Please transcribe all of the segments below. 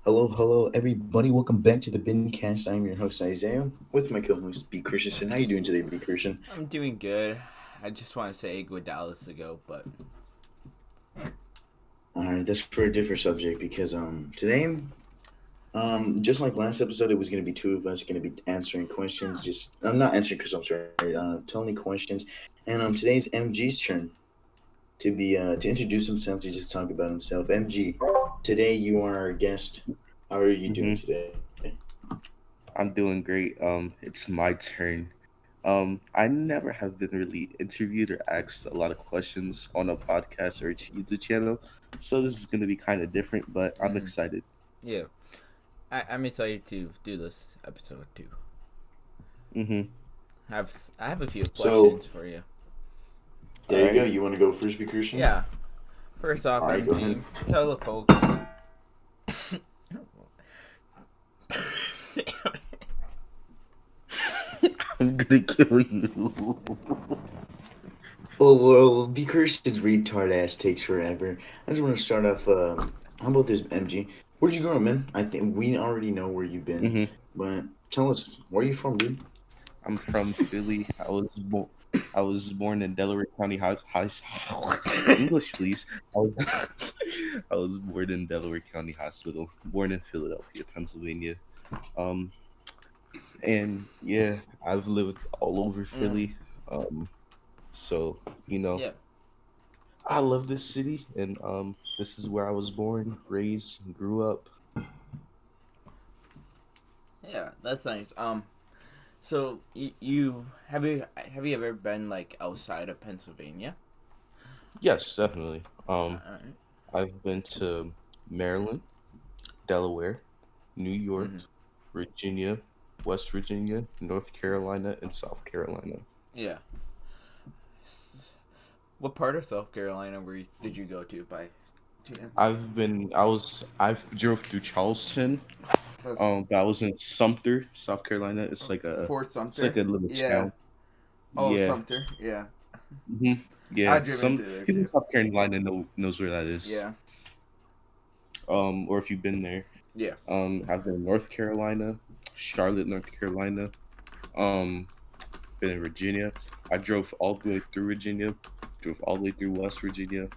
Hello, everybody. Welcome back to the BINPodcast. I'm your host Isaiah with my co-host B. Christensen. How you doing today, B. Christian? I'm doing good. I just want to say Iguodala's to go, but All right, that's for a different subject because today just like last episode, it was gonna be two of us gonna be answering questions. Just I'm not answering because I'm sorry, telling questions, and today's MG's turn to introduce himself to just talk about himself. MG, today you are our guest. How are you doing hmm today? I'm doing great. It's my turn. I never have been really interviewed or asked a lot of questions on a podcast or a YouTube channel, so this is gonna be kind of different, but I'm mm, excited. yeah, I'm excited to do this episode too. Mm-hmm. I have a few So questions for you. All there you go. right. You want to go first, B. Christian? Yeah, first off, All right, go ahead. MG, tell the folks. I'm gonna kill you. Well, B. Christian's retard ass takes forever. I just want to start off. How about this, MG? Where'd you grow up, man? I think we already know where you've been, hmm but tell us where you from, dude. I'm from Philly. I was born in Delaware County English, please. I was, I was born in Delaware County Hospital. Born in Philadelphia, Pennsylvania. Um, and yeah, I've lived all over Mm, Philly. Um, so you know, yeah, I love this city, and this is where I was born, raised, and grew up. yeah, that's nice. So you ever been like outside of Pennsylvania? Yes, definitely. Alright. I've been to Maryland, Delaware, New York, Mm-hmm. Virginia, West Virginia, North Carolina, and South Carolina. Yeah. What part of South Carolina did you go to by chance? I've drove through Charleston. That's But I was in Sumter, South Carolina. Fort It's like Sumter. a little Yeah. town. Oh, Yeah. Sumter. Yeah. Yeah, I've driven some through there people in too. South Carolina knows where that is. Yeah. Or if you've been there. Yeah. I've been in North Carolina, Charlotte, North Carolina. Um, been in Virginia. I drove all the way through Virginia, drove all the way through West Virginia,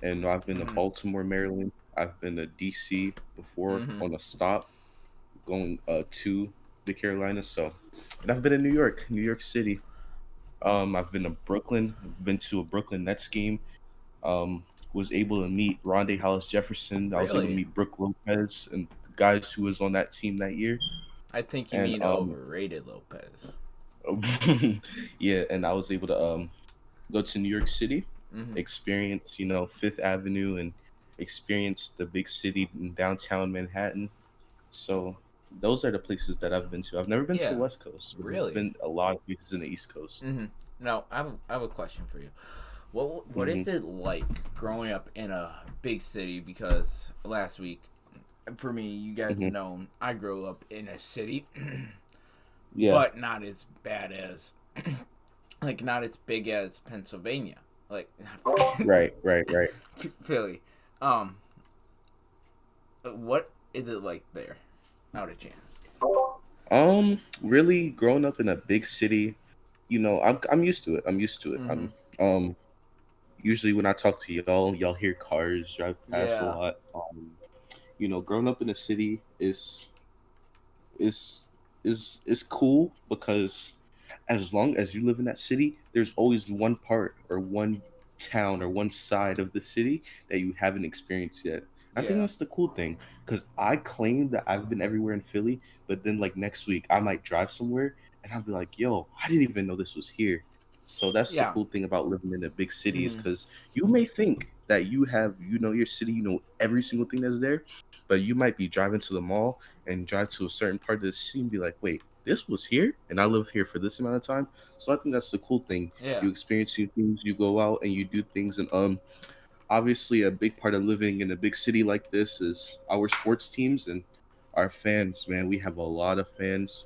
and I've been to Mm-hmm. Baltimore, Maryland. I've been to DC before Mm-hmm. on a stop going to the Carolinas. So, and I've been in New York City. I've been to Brooklyn. Been to a Brooklyn Nets game. Was able to meet Rondé Hollis Jefferson. I was able to Really? meet Brooke Lopez and the guys who was on that team that year. I think you And mean overrated Lopez. yeah, and I was able to go to New York City, Mm-hmm. experience Fifth Avenue, and experience the big city in downtown Manhattan. So those are the places that I've been to. I've never been to the Yeah. West Coast, but I've Really? been a lot of places in the East Coast. Mm-hmm. Now I have a question for you. What hmm is it like growing up in a big city? Because last week, for me, you guys hmm know I grew up in a city, Yeah. but not as bad as like not as big as Pennsylvania. Like Right. Right. Right. Philly. Um, what is it like there? Out of chance. Really, growing up in a big city, I'm used to it. I'm used to it. Mm-hmm. Um usually when I talk to y'all hear cars drive past a Yeah. lot. Growing up in a city is is cool because as long as you live in that city, there's always one part or one town or one side of the city that you haven't experienced yet. I think Yeah. that's the cool thing because I claim that I've been everywhere in Philly, but then like next week I might drive somewhere and I'll be like, "Yo, I didn't even know this was here." So that's the Yeah. cool thing about living in a big city is Mm-hmm. because you may think that you have your city, every single thing that's there, but you might be driving to the mall and drive to a certain part of the city and be like, wait, this was here and I lived here for this amount of time. So I think that's the cool thing. Yeah. You experience new things, you go out and you do things, and obviously a big part of living in a big city like this is our sports teams and our fans, man. We have a lot of fans.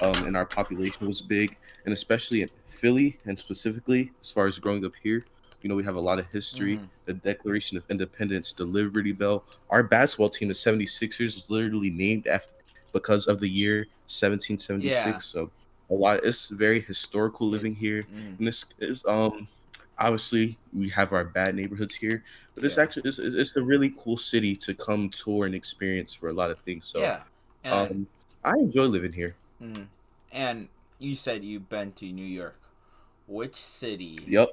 And our population was big, and especially in Philly, and specifically as far as growing up here, We have a lot of history. Mm-hmm. The Declaration of Independence, the Liberty Bell. Our basketball team, the 76ers, was literally named after because of the year Yeah. 1776. So a lot. It's very historical It. living here, Mm, and this is obviously we have our bad neighborhoods here, but it's yeah. actually it's a really cool city to come tour and experience for a lot of things. So Yeah. And um, I enjoy living here. mm, and you said you've been to New York. Which city Yep,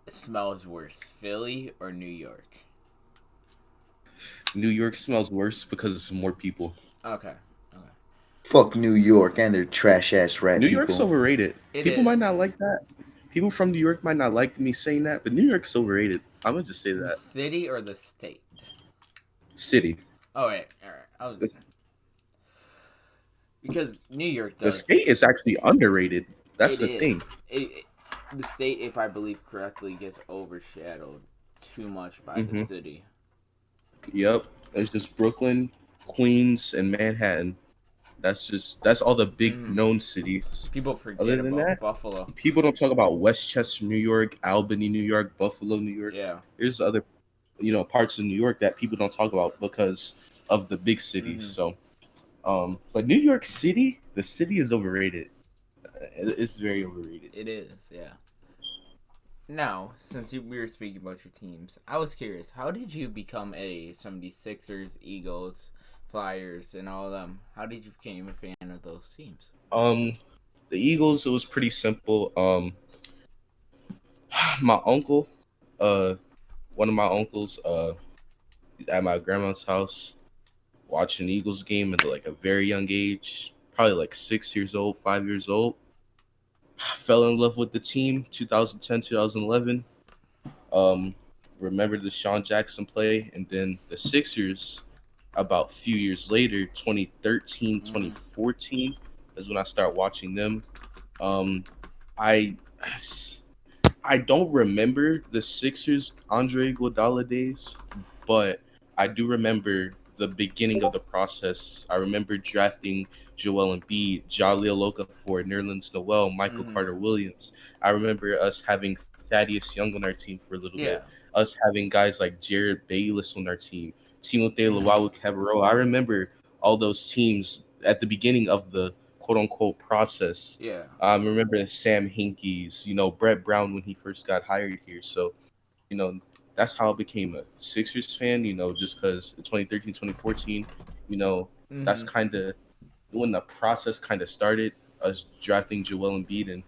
smells worse, Philly or New York? New York smells worse because it's more people. Okay. Okay. Fuck New York and their trash ass rat New York's people. overrated. It People is. might not like that. People from New York might not like me saying that, but New York's overrated. I'm gonna just say The that. city or the state? City. Oh wait, all right. The, Because New York the does. state is actually underrated. That's It the is. thing. The state, if I believe correctly, gets overshadowed too much by the Hmm. city. Yep. It's just Brooklyn, Queens, and Manhattan. That's all the big Mm-hmm. known cities. People Other forget than about that, Buffalo. people don't talk about Westchester, New York, Albany, New York, Buffalo, New York. Yeah. There's other parts of New York that people don't talk about because of the big cities. Mm-hmm. So but New York City, the city is overrated. It's very overrated. It is. Yeah. Now, since we were speaking about your teams, I was curious, how did you become a 76ers, Eagles, Flyers, and all of them? How did you become a fan of those teams? Um, the Eagles, it was pretty simple. My uncle, uh, one of my uncles, at my grandma's house, watching Eagles game at like a very young age, probably like 6 years old, 5 years old. Fell in love with the team 2010, 2011. Um, remember the DeSean Jackson play, and then the Sixers about a few years later, 2013, Mm-hmm. 2014, is when I start watching them. Um, I I don't remember the Sixers Andre Iguodala days, but I do remember the beginning of the process. I remember drafting Joel Embiid, Jaleel Okafor, Nerlens Noel, Michael Mm-hmm. Carter Williams. I remember us having Thaddeus Young on our team for a little Yeah. bit. Us having guys like Jared Bayless on our team, Timothé Mm-hmm. Luwawu Cabarro. I remember all those teams at the beginning of the quote unquote process. Yeah. Remember Sam Hinkie's, Brett Brown when he first got hired here. So, you know, that's how I became a Sixers fan, just because 2013, 2014, you know, that's Mm-hmm. kind of when the process kind of started, us drafting Joel Embiid. And,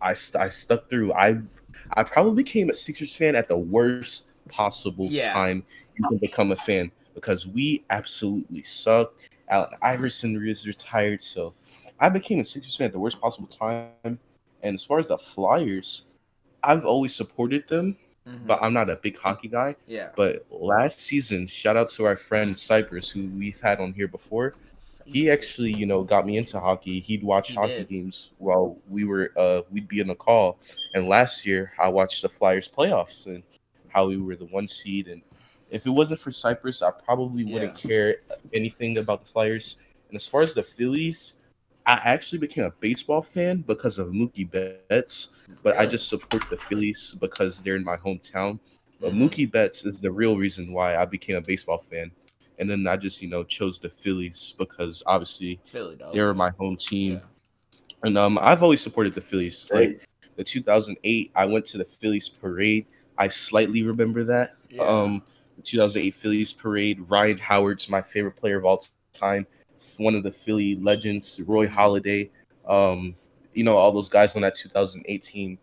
I stuck through. I probably became a Sixers fan at the worst possible Yeah. time you can become a fan because we absolutely suck. Allen Iverson is retired, so I became a Sixers fan at the worst possible time. And as far as the Flyers, I've always supported them, Mm-hmm. but I'm not a big hockey guy. Yeah. But last season, shout out to our friend Cypress, who we've had on here before. He actually, got me into hockey. He'd watch He hockey did. games while we'd be in the call. And last year, I watched the Flyers playoffs and how we were the one seed. And if it wasn't for Cypress, I probably Yeah. wouldn't care anything about the Flyers. And as far as the Phillies, I actually became a baseball fan because of Mookie Betts, but I just Really? support the Phillies because they're in my hometown. But Mm-hmm. Mookie Betts is the real reason why I became a baseball fan. And then I just, chose the Phillies because obviously they were Philadelphia. my home team. Yeah. And I've always supported the Phillies. Like Hey, the 2008, I went to the Phillies parade. I slightly remember that. Yeah. The 2008 Phillies parade. Ryan Howard's my favorite player of all time. One of the Philly legends. Roy Mm-hmm. Halladay. Um, all those guys on that 2018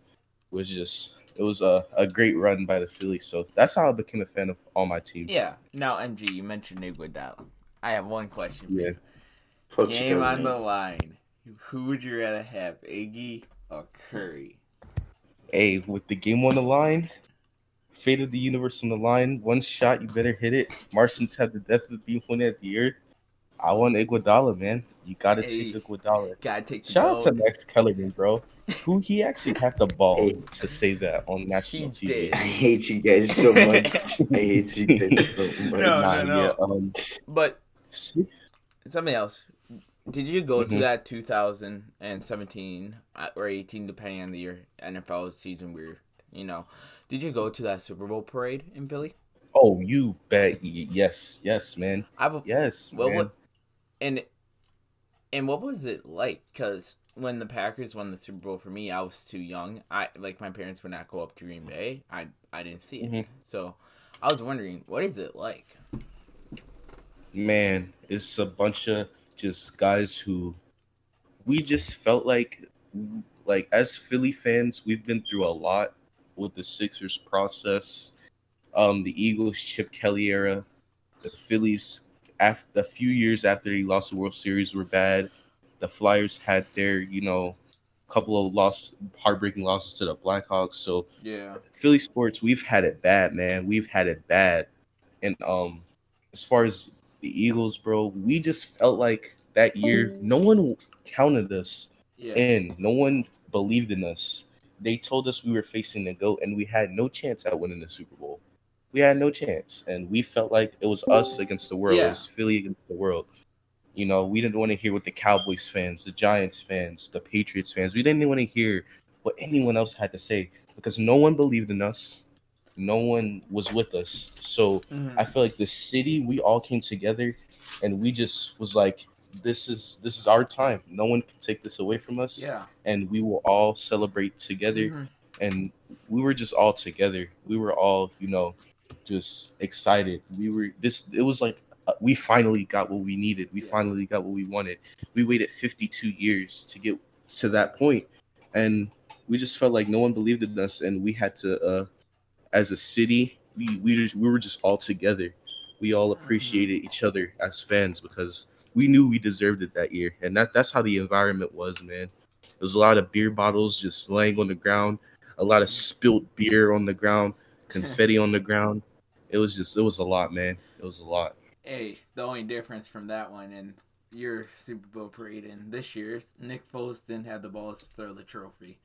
was just it was a great run by the Phillies. So that's how I became a fan of all my teams. Yeah. Now, MG, you mentioned Iguodala. I have one question for Yeah. you. fuck Game on the 2008. line. Who would you rather have, Iggy or Curry? Hey, with the game on the line, fate of the universe on the line, one shot, you better hit it. Martians have the death of the planet at the earth. I want Iguodala, man. You gotta take Hey, Iguodala. gotta take the Shout out to goat. Max Kellerman, bro. Who he actually had the Hey, balls to say that on national He TV. I did. hate you guys so much. I hate you guys so No, much. no, Nah, yeah. no. But See? something else. Did you go to Mhm. that 2017 or 18, depending on the year, NFL season where You know, did you go to that Super Bowl parade in Philly? Oh, you bet. Yes, yes, man. I've Yes, well, man. what and and what was it like? Because when the Packers won the Super Bowl for me, I was too young. I like my parents would not go up to Green Bay. I didn't see it, Hmm. so I was wondering what is it like? Man, it's a bunch of just guys who we just felt like as Philly fans, we've been through a lot with the Sixers process. The Eagles Chip Kelly era, the Phillies after a few years after they lost the World Series were bad. The Flyers had their, couple of heartbreaking losses to the Blackhawks. So Yeah. Philly sports, we've had it bad, man. We've had it bad. And as far as the Eagles, bro, we just felt like that year no one counted us Yeah. in. No one believed in us. They told us we were facing the GOAT and we had no chance at winning the Super Bowl. We had no chance. And we felt like it was us against the world. It Yeah. was Philly against the world. We didn't want to hear what the Cowboys fans, the Giants fans, the Patriots fans, we didn't want to hear what anyone else had to say because no one believed in us. No one was with us. So I Hmm. feel like the city, we all came together and we just was like, this is our time. No one can take this away from us. Yeah. And we will all celebrate together. Hmm. And we were just all together. We were all, just excited. It was like we finally got what we needed. We Yeah. finally got what we wanted. We waited 52 years to get to that point, and we just felt like no one believed in us, and we had to, as a city, we were just all together. We all Hmm. appreciated each other as fans because we knew we deserved it that year, and that's how the environment was, man. There was a lot of beer bottles just laying on the ground, a lot of spilt beer on the ground, confetti on the ground. It was a lot, man. It was a lot. Hey, the only difference from that one and your Super Bowl parade and this year's, Nick Foles didn't have the balls to throw the trophy.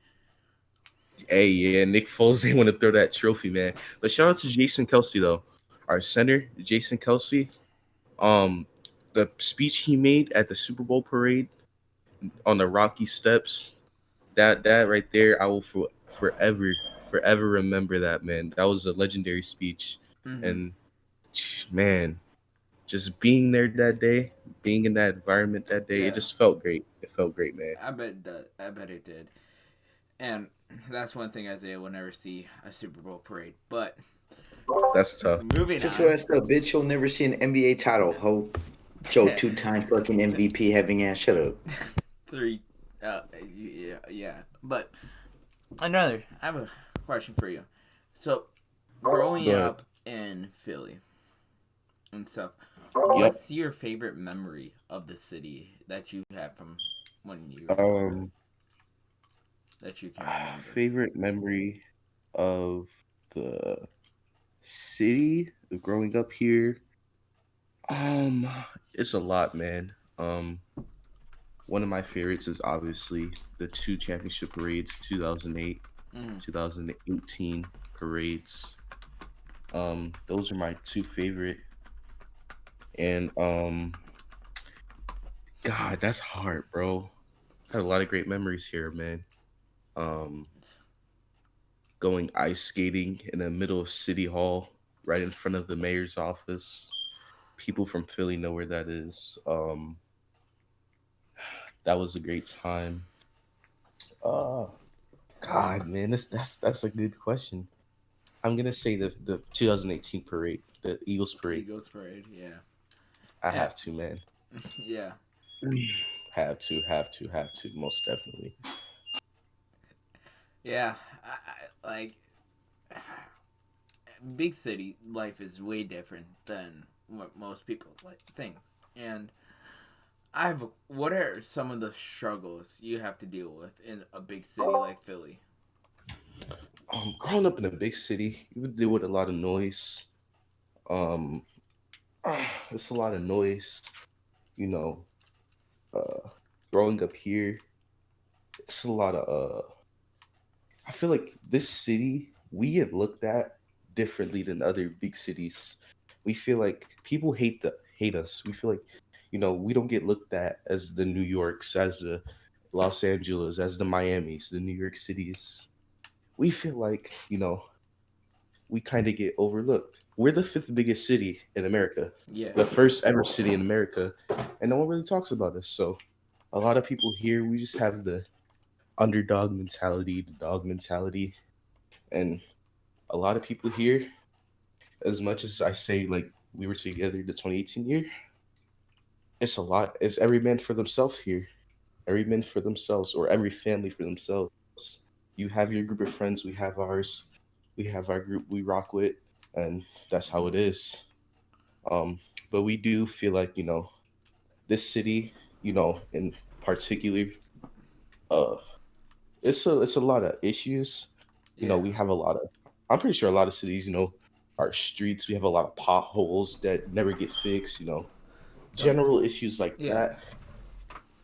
Hey, yeah, Nick Foles didn't want to throw that trophy, man. But shout out to Jason Kelsey though, our center, Jason Kelsey. Um, the speech he made at the Super Bowl parade on the Rocky Steps, that right there, I will forever remember that, man. That was a legendary speech, Hmm. and man, just being there that day, being in that environment that day, it Yeah, just felt great. It felt great, man. I bet it did. And that's one thing Isaiah will never see a Super Bowl parade. But That's tough. moving Shut your on. ass up, bitch. You'll never see an NBA title, ho. Joe, two-time fucking MVP having ass. Shut up. Three. Yeah, yeah. But another. I have a question for you. So, growing Go ahead. up in Philly and stuff, Yep. what's your favorite memory of the city that you have from when you were younger Um, that you can remember? favorite memory of the city of growing up here. Um, it's a lot, man. One of my favorites is obviously the two championship parades, 2008, Mm, 2018 parades. Those are my two favorite. And God, that's hard, bro. I had a lot of great memories here, man. Um, going ice skating in the middle of City Hall, right in front of the mayor's office. People from Philly know where that is. That was a great time. Uh, God, man, that's a good question. I'm gonna say the 2018 parade, the Eagles parade. Eagles parade. Yeah. I And, have to, man. yeah. Have to, most definitely. Yeah. Like big city life is way different than what most people like think. And what are some of the struggles you have to deal with in a big city like Philly? Growing up in a big city, you would deal with a lot of noise. Um, it's a lot of noise. You know, uh, growing up here, it's a lot of. I feel like this city we get looked at differently than other big cities. We feel like people hate us. We feel like, we don't get looked at as the New Yorks, as the Los Angeles, as the Miamis, the New York cities. we feel like we kind of get overlooked. We're the fifth biggest city in America, Yeah. the first ever city in America, and no one really talks about us. So a lot of people here, we just have the underdog mentality, the dog mentality, and a lot of people here, as much as I say like we were together the 2018 year, it's a lot. It's every man for themselves here. Every man for themselves, or every family for themselves. You have your group of friends, we have ours. We have our group we rock with, and that's how it is. Um, but we do feel like this city, in particular, uh, it's a lot of issues. Yeah. We have a lot of. I'm pretty sure a lot of cities, our streets, we have a lot of potholes that never get fixed. Some. General issues like Yeah. that.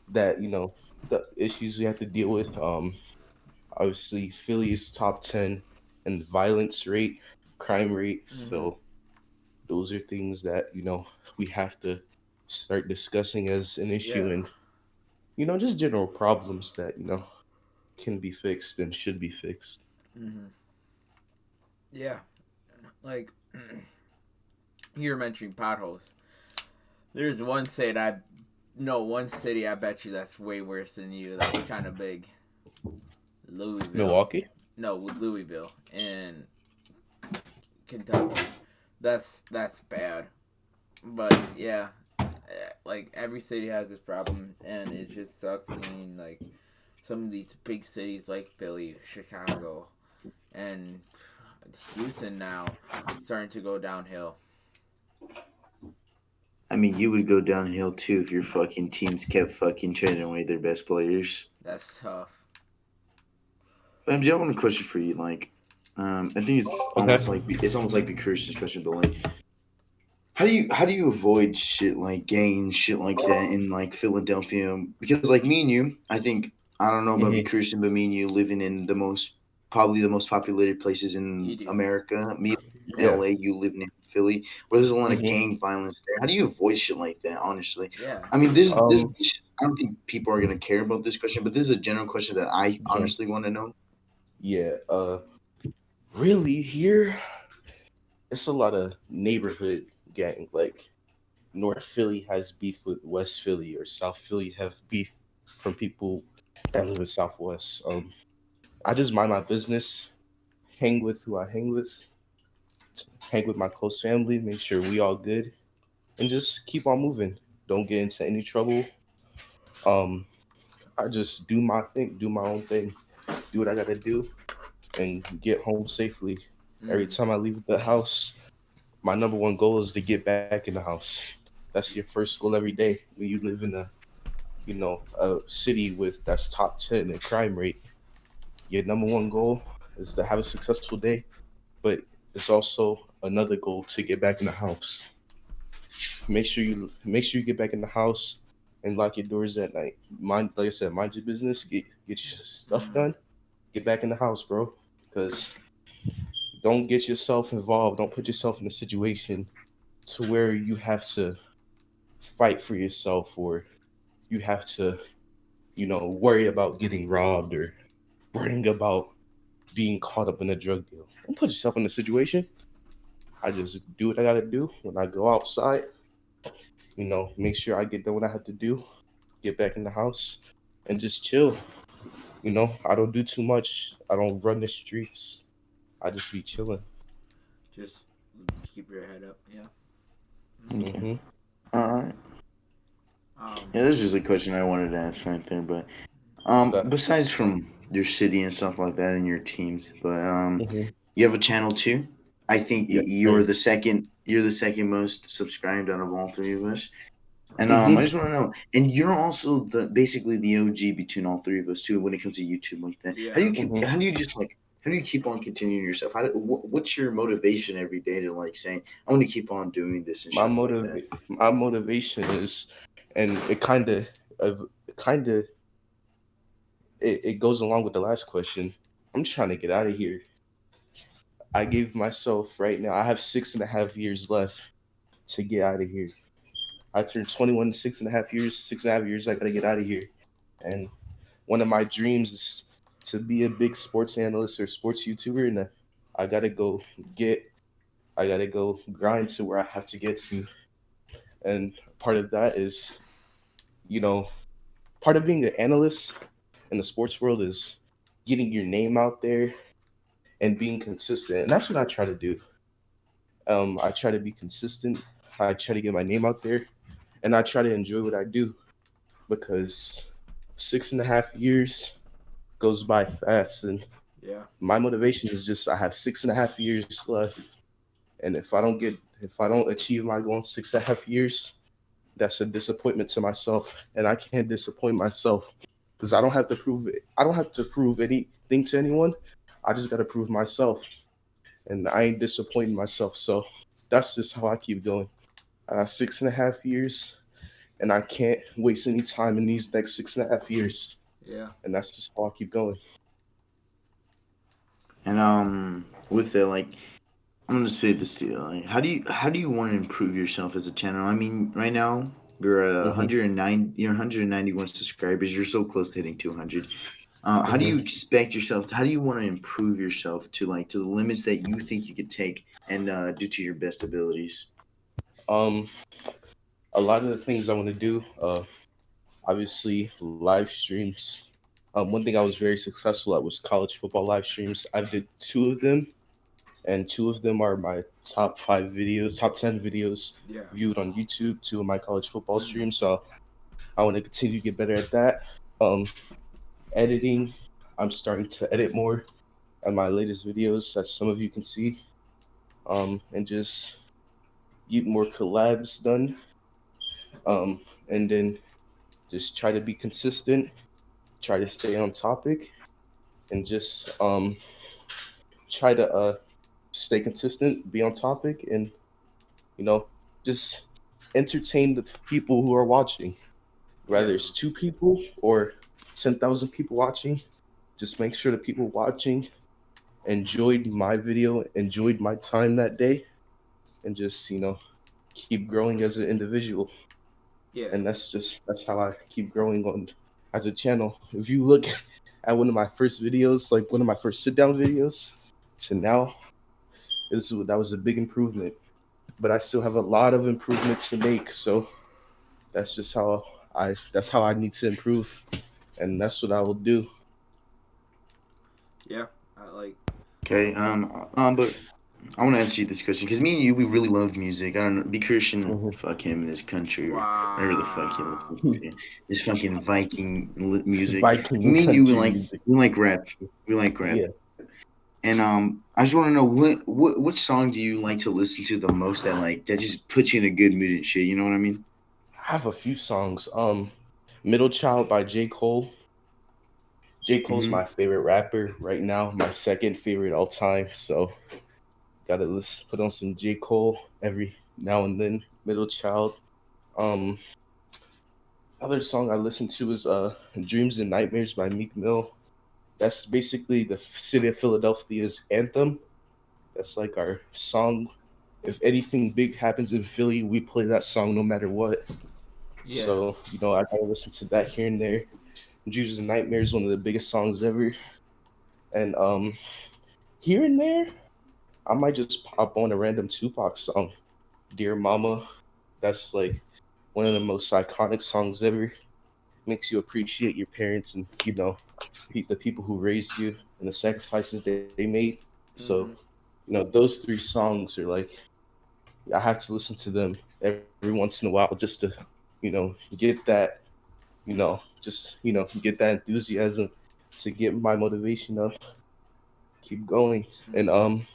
That the issues we have to deal with. Obviously, Philly is top 10 in violence rate, crime rate. Mhm. So those are things that we have to start discussing as an issue, Yeah. and just general problems that can be fixed and should be fixed. Mhm. Yeah. Like you were mentioning potholes. There's one state I no one city I bet you that's way worse than you. That's kind of big. Louisville. Milwaukee. No, Louisville in Kentucky. That's bad. But yeah, like every city has its problems, and it just sucks seeing like some of these big cities like Philly, Chicago, and Houston now starting to go downhill. I mean, you would go downhill too if your fucking teams kept fucking trading away their best players. That's tough. But MJ, I want a question for you. Like, I think Okay. it's almost like the Christian's question, but like, how do you avoid shit like gang shit like that in like Philadelphia? Because like me and you, I think I don't know about Hmm. me Christian, but me and you living in probably the most populated places You in do. America. Me in Yeah. LA, you living in Philly, where there's a lot of Hmm. gang violence there. How do you avoid shit like that? Honestly, Yeah. I mean, this Um. I don't think people are gonna care about this question, but this is a general question that I Okay. honestly want to know. Yeah. Really, here it's a lot of neighborhood gang. Like North Philly has beef with West Philly, or South Philly have beef from people that live in Southwest. I just mind my business, hang with who I hang with, hang with my close family, make sure we all good, and just keep on moving. Don't get into any trouble. Um, I just do my thing, do my own thing, do what I gotta do, and get home safely. Every Mm. time I leave the house, my number one goal is to get back in the house. That's your first goal every day when you live in a city with that's top 10 in crime rate. Your number one goal is to have a successful day, but it's also another goal to get back in the house. Make sure you get back in the house and lock your doors at night. Mind, like I said, mind your business. Get your stuff Mm. done. Get back in the house, bro. Because don't get yourself involved. Don't put yourself in a situation to where you have to fight for yourself, or you have to worry about getting robbed, or worrying about being caught up in a drug deal. Don't put yourself in a situation. I just do what I gotta do when I go outside. Make sure I get done what I have to do, get back in the house, and just chill. I don't do too much. I don't run the streets. I just be chilling. Just keep your head up. Yeah. Mm. Okay, Hmm. all right. Um. Yeah, that's just a question I wanted to ask right there. But Okay. besides from your city and stuff like that and your teams, but Hmm. you have a channel too. I think Yes, you're sir. the second. You're the second most subscribed out of all three of us. And I Hmm. just want to know. And you're also the basically the OG between all three of us too when it comes to YouTube like that. How do Yeah. you keep? Hmm. How do you just like? How do you keep on continuing yourself? What's your motivation every day to like saying I want to keep on doing this and My shit like that? motivation is, and it kind of it goes along with the last question. I'm trying to get out of here. I gave myself right now. I have 6.5 years left to get out of here. I turned 21 in 6.5 years. 6.5 years, I gotta get out of here. And one of my dreams is to be a big sports analyst or sports YouTuber, and I gotta go get, I gotta go grind to where I have to get to, and part of that is, you know, part of being an analyst in the sports world is getting your name out there and being consistent, and that's what I try to do. I try to be consistent. I try to get my name out there, and I try to enjoy what I do because 6.5 years goes by fast, and Yeah. my motivation is just I have 6.5 years left, and if I don't achieve my goal in 6.5 years, that's a disappointment to myself, and I can't disappoint myself because I don't have to prove it. I don't have to prove anything to anyone. I just got to prove myself, and I ain't disappointing myself. So that's just how I keep going. 6.5 years, and I can't waste any time in these next 6.5 years, Yeah. and that's just how I keep going. And with it, like, I'm gonna spit this to you. Like, how do you want to improve yourself as a channel? I mean, right now you're at Hmm. 109, you're 191 subscribers. You're so close to hitting 200. How do Hmm. you expect yourself? How do you want to improve yourself to the limits that you think you could take and do to your best abilities? Um, a lot of the things I want to do, obviously live streams. One thing I was very successful at was college football live streams. I did two of them, and two of them are my top 5 videos, top 10 videos Yeah. viewed on YouTube. Two of my college football streams, so I want to continue to get better at that. Um, Editing, I'm starting to edit more on my latest videos, as some of you can see. And just get more collabs done. And then just try to be consistent, try to stay on topic, and just try to stay consistent, be on topic, and you know, just entertain the people who are watching. Yeah. Whether it's 2 people or 10,000 people watching, just make sure the people watching enjoyed my video, enjoyed my time that day, and just keep growing as an individual. Yeah. And that's how I keep growing on as a channel. If you look at one of my first videos, like one of my first sit down videos, to now, that was a big improvement. But I still have a lot of improvement to make. So that's just how that's how I need to improve, and that's what I will do. Yeah. I like. Okay. But I want to answer you this question because me and you, we really love music. I don't know. Be Christian, Mhm. fuck him in this country or whatever the fuck he listens Wow. to. This fucking Viking music. Viking Me and you, we country like music. we like rap. We like rap. Yeah, And I just want to know what song do you like to listen to the most that just puts you in a good mood and shit. You know what I mean? I have a few songs. Middle Child by J. Cole. J. Cole's Mm-hmm. my favorite rapper right now, my second favorite all time. So gotta put on some J. Cole every now and then. Middle Child. Um, Other song I listen to is Dreams and Nightmares by Meek Mill. That's basically the city of Philadelphia's anthem. That's like our song. If anything big happens in Philly, we play that song no matter what. Yeah. So, I gotta listen to that here and there. Dreams and Nightmares, one of the biggest songs ever. And here and there, I might just pop on a random Tupac song. Dear Mama, that's like one of the most iconic songs ever. Makes you appreciate your parents and the people who raised you and the sacrifices they made. So Mhm. those three songs are like I have to listen to them every once in a while just to get that get that enthusiasm to get my motivation up, keep going. And Mhm.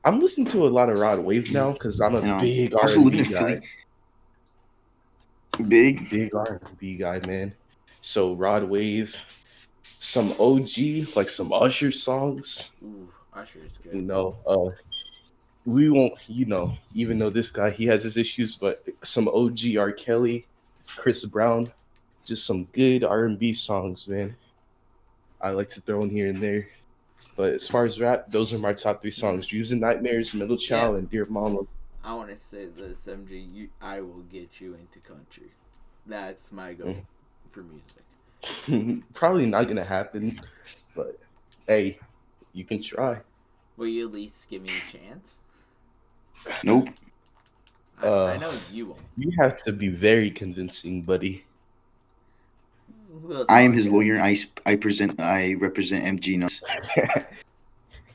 I'm listening to a lot of Rod Wave now because I'm a And big also living R&B in guy. Philly, big. Big R&B guy, man. So Rod Wave, some OG, like some Usher songs. Ooh, Usher is good. You know, uh, we won't, even though this guy he has his issues, but some OG R. Kelly, Chris Brown, just some good R&B songs, man. I like to throw in here and there. But as far as rap, those are my top three Mhm. songs: "Using Nightmares," "Middle Yeah. Child," and "Dear Mama." I want to say this, MG. I will get you into country. That's my goal Mhm. for music. Probably not gonna happen, but hey, you can try. Will you at least give me a chance? Nope. I Uh, know you won't. you have to be very convincing, buddy. We'll I am talk his lawyer. after. I represent MG Nas.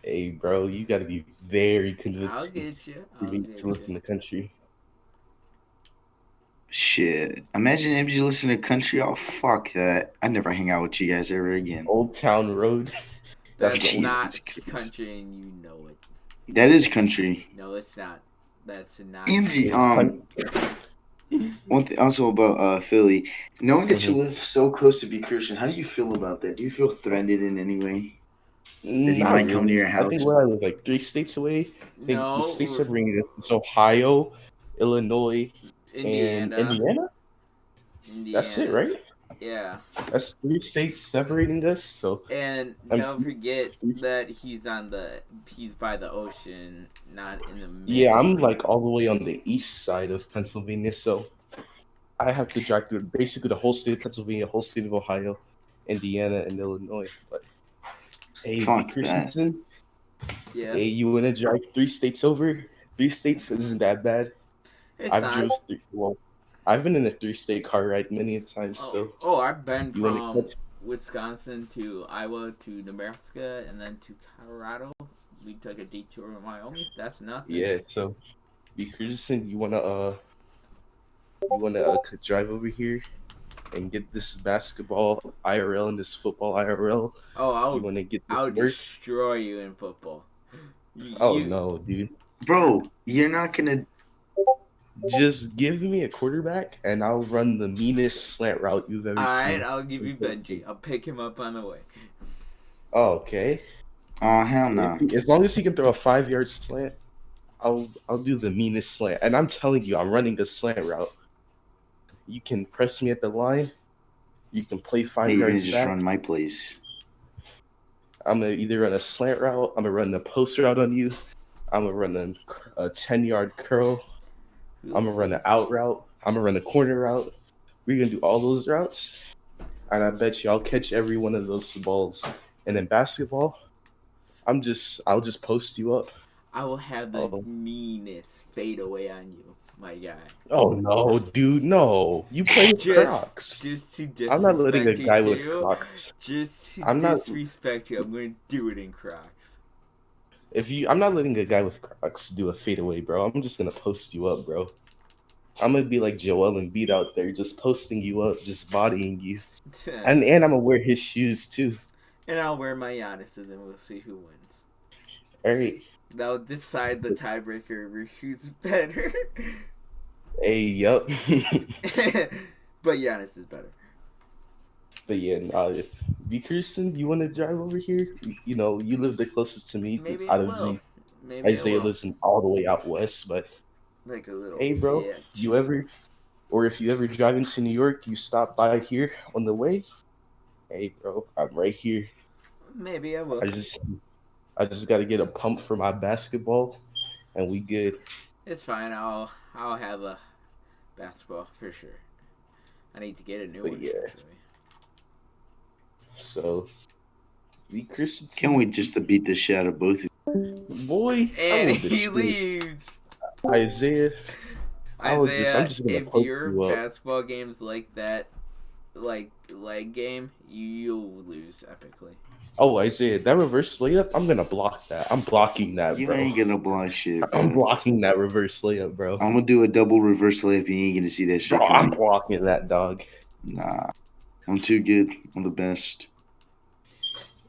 Hey, bro, you gotta be very I'll convincing get you. for I'll me to get live you. in the country. Shit. Imagine MG listening to country. Oh fuck that. I never hang out with you guys ever again. Old Town Road. That's the That's only. not Jesus Christ. country, and you know it. That is country. No, it's not. That's not MG. It's country. One thing also about Philly, knowing that you Mhm. live so close to be Christian, how do you feel about that? Do you feel threatened in any way that he Not might come to really. your I think house? where I live, like 3 states away. I think the states No, that bring us is Ohio, Illinois, and Indiana. Indiana. That's it, Indiana. right? Yeah. That's 3 states separating us. So And I'm don't forget that he's by the ocean, not in the yeah, middle. I'm like all the way on the east side of Pennsylvania, so I have to drive through basically the whole state of Pennsylvania, whole state of Ohio, Indiana, and Illinois. But hey, B. Fuck that. Christensen, Yeah. hey, you want to drive 3 states over? 3 states isn't that bad. It's I've not. drove three. Well, I've been in a 3 state car ride many a times. So I've been you want to from catch? Wisconsin to Iowa to Nebraska and then to Colorado. We took a detour in Wyoming. That's nothing. Yeah. So B. Christensen, you wanna drive over here and get this basketball IRL and this football IRL. Oh, You want to get this I'll work? destroy you in football. Oh You, no, dude. Bro, you're not gonna. Just give me a quarterback and I'll run the meanest slant route you've ever alright, seen. I'll give you Benji. I'll pick him up on the way. Oh, okay. Oh, hell no. As long as he can throw a 5 yard slant, I'll do the meanest slant. And I'm telling you, I'm running a slant route. You can press me at the line. You can play Hey, five you're gonna yards just back. run my plays. I'm gonna either run a slant route. I'm gonna run the post route on you. I'm gonna run a 10-yard curl. We'll I'm gonna run see. an out route. I'm gonna run a corner route. We're gonna do all those routes, and I bet you I'll catch every one of those balls. And in basketball, I'll just post you up. I will have the Oh, meanest fadeaway on you, my guy. oh no, dude, no! You play with Crocs. Just to I'm not letting a disrespect you guy with too. Crocs. Just to I'm not. disrespect you, I'm gonna do it in Crocs. I'm not letting a guy with Crocs do a fadeaway, bro. I'm just gonna post you up, bro. I'm gonna be like Joel and Beat out there, just posting you up, just bodying you, and I'm gonna wear his shoes too. And I'll wear my Giannis's and we'll see who wins. All right. That'll decide the tiebreaker over who's better. Hey, yup. But Giannis is better. But yeah, if B. Kirsten, you want to drive over here? You know, you live the closest to me Maybe I out of will. G. Maybe I Isaiah will. lives all the way out west, but Like a little hey, bro, bitch. if you ever drive into New York, you stop by here on the way. Hey, bro, I'm right here. Maybe I will. I just got to get a pump for my basketball, and we good. It's fine. I'll have a basketball for sure. I need to get a new But one. yeah. Actually. So, B. Kirsten, Can't wait just to beat the shit out of both of you. boy, I And will he destroy leaves. Isaiah. I'm Isaiah, just gonna if post your you up. basketball game's like that, like leg game, you'll lose epically. Oh, Isaiah, that reverse layup, I'm gonna block that. I'm blocking that, You bro. ain't gonna block shit, I'm bro. blocking that reverse layup, bro. I'm gonna do a double reverse layup and you ain't gonna see that shit Bro, I'm coming. blocking that, dog. Nah. I'm too good. I'm the best.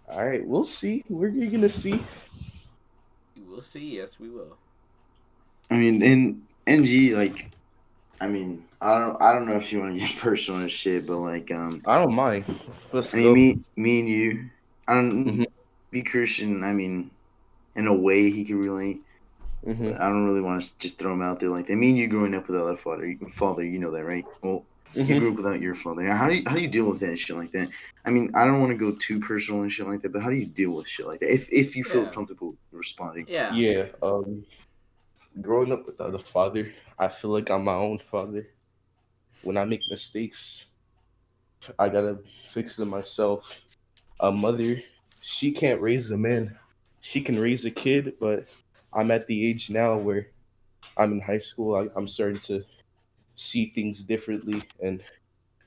All right, we'll see. We're gonna see. You will see. Yes, we will. I mean, in NG, like, I mean, I don't know if you want to get personal and shit, but like, I don't mind. Let's I mean, go. me and you, I don't Mhm. be Christian. I mean, in a way, he could relate, Mhm. but I don't really want to just throw him out there like that. Me and you growing up without a father, you know that, right? Well, you Mhm. grew up without your father. How do you deal with that and shit like that? I mean, I don't want to go too personal and shit like that, but how do you deal with shit like that if you feel Yeah. comfortable responding? Yeah. Yeah. Growing up without a father, I feel like I'm my own father. When I make mistakes, I gotta fix them myself. A mother, she can't raise a man. She can raise a kid, but I'm at the age now where I'm in high school. I'm starting to see things differently, and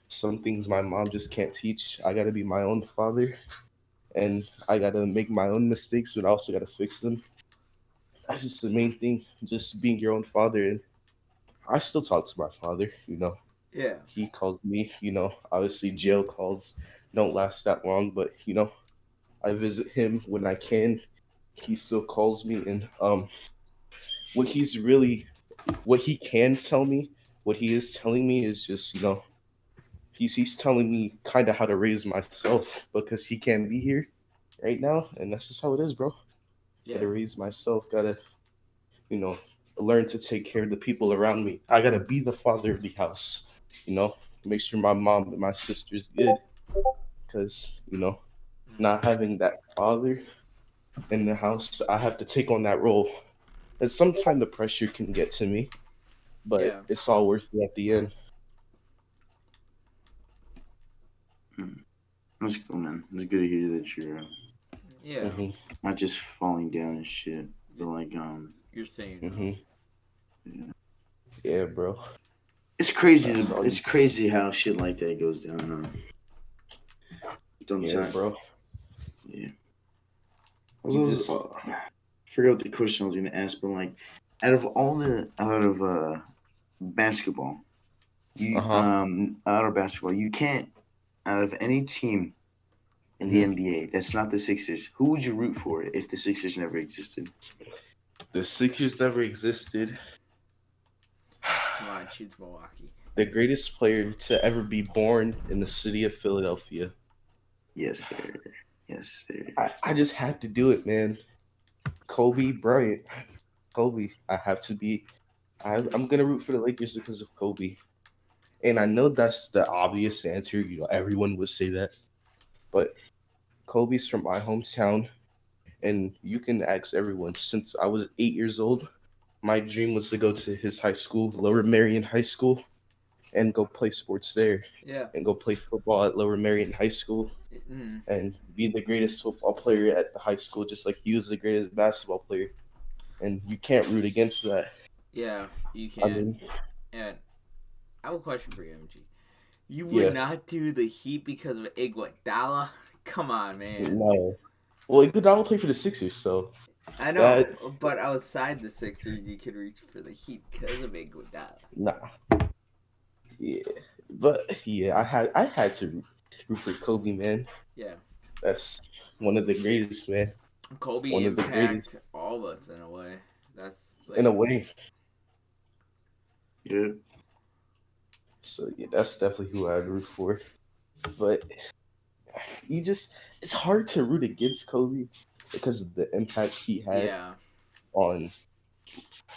some things my mom just can't teach. I gotta be my own father, and I gotta make my own mistakes, but I also gotta fix them. That's just the main thing, just being your own father. And I still talk to my father, Yeah. He calls me, obviously jail calls don't last that long, but I visit him when I can. He still calls me, and what he's really, what he can tell me, what he is telling me is just, he's telling me kind of how to raise myself because he can't be here right now, and that's just how it is, bro. Yeah. Gotta raise myself. Gotta, you know, learn to take care of the people around me. I gotta be the father of the house. Make sure my mom and my sister's good, because not having that father in the house, I have to take on that role. And sometimes the pressure can get to me, but Yeah. it's all worth it at the end. That's cool, man. It's good to hear that you're Yeah. hmm not just falling down and shit, but like You're saying hmm yeah. Yeah, bro. It's crazy. That's all It's you. crazy how shit like that goes down. Yeah, Sometimes, bro. yeah. You just. I forgot what the question I was gonna ask, but like, out of basketball, Uh you huh. out of basketball, you can't out of any team in the hmm NBA that's not the Sixers. Who would you root for if the Sixers never existed? The Sixers never existed. come on, choose Milwaukee. The greatest player to ever be born in the city of Philadelphia. Yes, sir. Yes, sir. I just had to do it, man. Kobe Bryant. Kobe. I have to be. I'm gonna root for the Lakers because of Kobe. And I know that's the obvious answer. Everyone would say that. But Kobe's from my hometown, and you can ask everyone. Since I was 8 years old, my dream was to go to his high school, Lower Marion High School, and go play sports there, Yeah. and go play football at Lower Marion High School, Mm, and be the greatest football player at the high school, just like he was the greatest basketball player. And you can't root against that. yeah, you I can't. mean, And I have a question for you, MG. You would yeah, not do the Heat because of Iguodala? Come on, man. no. Well, Iguodala played for the Sixers, so I that know, but outside the Sixers, you could reach for the Heat because of Iguodala. nah, yeah. But yeah, I had to root for Kobe, man. Yeah. That's one of the greatest, man. Kobe One of the greatest impact all of us in a way. That's in like, a way. Yeah. So yeah, that's definitely who I'd root for. But it's hard to root against Kobe because of the impact he had yeah. on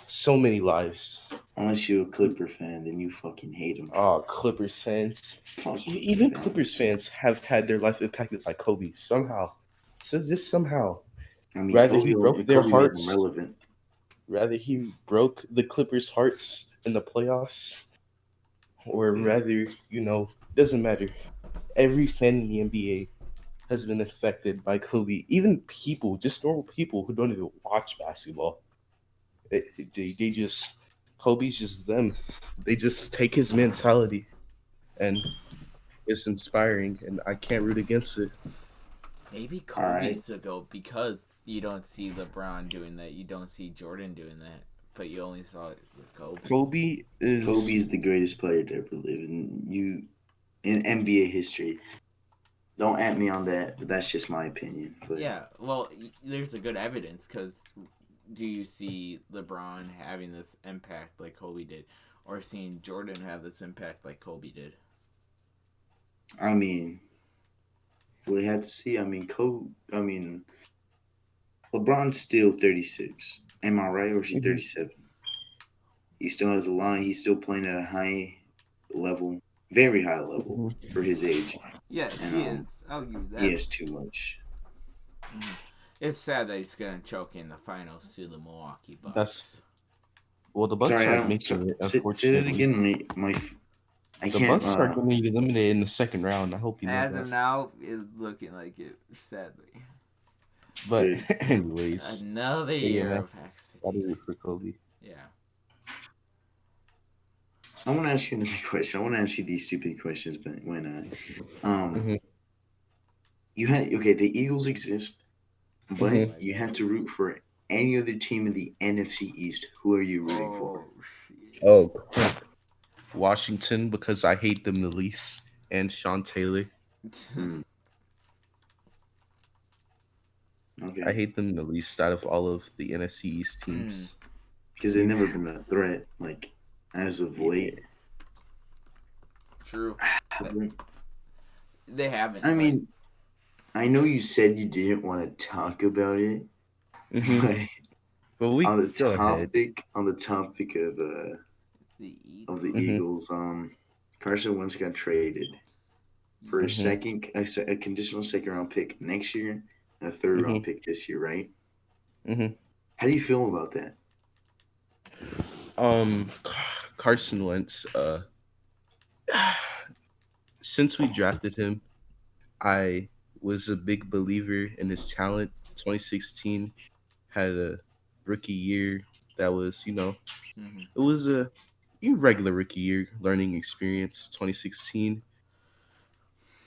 so many lives. Unless you're a Clipper fan, then you fucking hate him. Clippers fans, Fuck even Clipper Clippers fans. fans have had their life impacted by Kobe somehow. So just somehow, I mean, rather he broke their Kobe made them hearts, relevant. rather he broke the Clippers' hearts in the playoffs, or rather, doesn't matter. Every fan in the NBA has been affected by Kobe. Even people, just normal people who don't even watch basketball. They just, Kobe's just them. They just take his mentality, and it's inspiring, and I can't root against it. Maybe All right. Kobe's the GOAT because you don't see LeBron doing that. You don't see Jordan doing that. But you only saw it with Kobe. Kobe is Kobe's the greatest player to ever live, and in NBA history. Don't at me on that, but that's just my opinion. But Yeah, well, there's a good evidence because do you see LeBron having this impact like Kobe did, or seeing Jordan have this impact like Kobe did? I mean, we had to see. LeBron's still 36. Am I right, or is he Mhm. 37? He still has a line. He's still playing at a high level, very high level Mhm. for his age, Yes, and he is. I'll give you he that. has too much. It's sad that he's gonna choke in the finals to the Milwaukee That's Bucks. well, the Bucks Sorry, I aren't don't. making it, Say that unfortunately. again. My I The can't. Bucks are going to be eliminated in the second round. I hope you know As that. of now, it's looking like it. Sadly, But Good. anyways, another but yeah, year man, of gotta expectation. root for Kobe. Yeah. I want to ask you another question. I want to ask you these stupid questions, but why not? Um, Hmm. you had okay. The Eagles exist, Oh but Hmm. my you god. had to root for any other team in the NFC East. Who are you rooting for? Oh shit. Oh, Washington because I hate them the least, and Sean Taylor. Hmm. I Okay, hate them the least out of all of the NFC East mm, teams. because they've never been a threat like as of yeah. late. True. They haven't I like. mean, I know you said you didn't want to talk about it, Hmm. but But we on the go ahead. topic The of the Eagles. Hmm. Eagles, Carson Wentz got traded for a Hmm. a conditional second round pick next year and a third Hmm. round pick this year, right? Hmm. How do you feel about that? Um, Carson Wentz. Since we drafted him, I was a big believer in his talent. 2016 had a rookie year that was, Hmm. it was a regular rookie year, learning experience. 2016,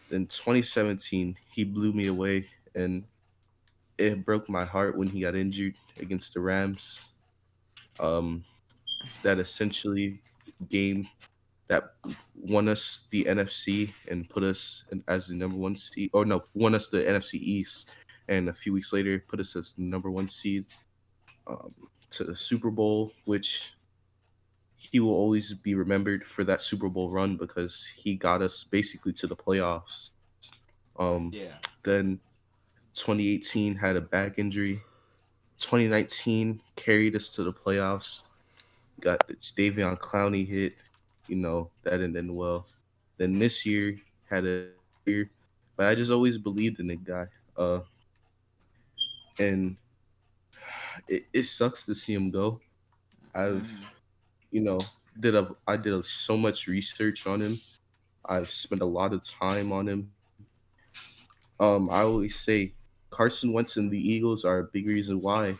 then 2017 he blew me away, and it broke my heart when he got injured against the Rams. Um, that essentially game that won us the NFC and put us as the number one seed, or no, won us the NFC East, and a few weeks later put us as the number one seed, um, to the Super Bowl, which he will always be remembered for that Super Bowl run because he got us basically to the playoffs. Yeah. Then 2018 had a back injury. 2019 carried us to the playoffs. Got the Davion Clowney hit, that didn't end well. Then this year had a year, but I just always believed in the guy. And it sucks to see him go. I've, Hmm. you know, so much research on him. I've spent a lot of time on him. I always say Carson Wentz and the Eagles are a big reason why